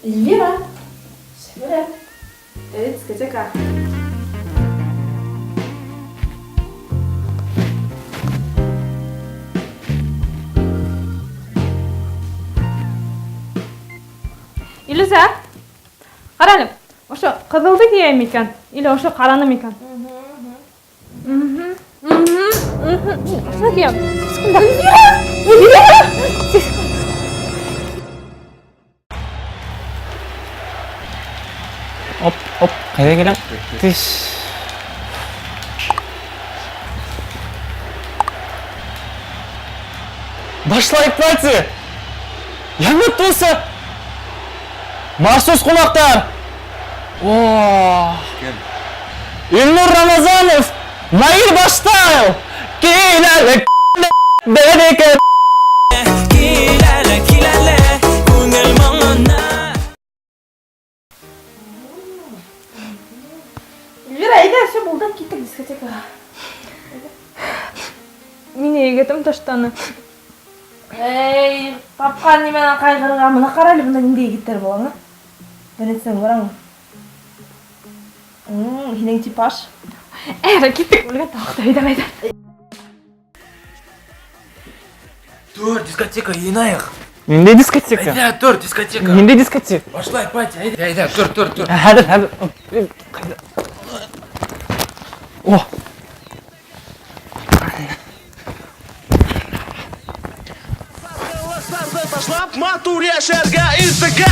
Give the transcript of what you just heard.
Эльвира. Привет. Дискотека. Илюза, қаралым, ошо қызылды кием екен, или ошо қараны мекен? Ошо кием. Эльвира! Оп, қайда келем? Тиш. Башлайық бәлсі! Яңыт болса! Махсус қонақтар! Илнур Рамазанов! Наир Баштаев! Келелі береке! Келелі, көңіл маңына! Эльвира, иди все булдан кеттік дискотекаға. Мен егетім таштаны. Эй, тапқан неменен қайғырға мына қарайлы бұнда нендей егеттер болаңа? Бәнетсен көрің. Хинең типаж. Әрі кеттік білген тауықты айдағайда. Тур, дискотека, енайық. Ненде дискотека? Айда, тур, дискотека. Ненде дискотека? Башлай, пати, айда, тур. Хәдір. Қайда? О! Taşlap maturiye şerge izdiga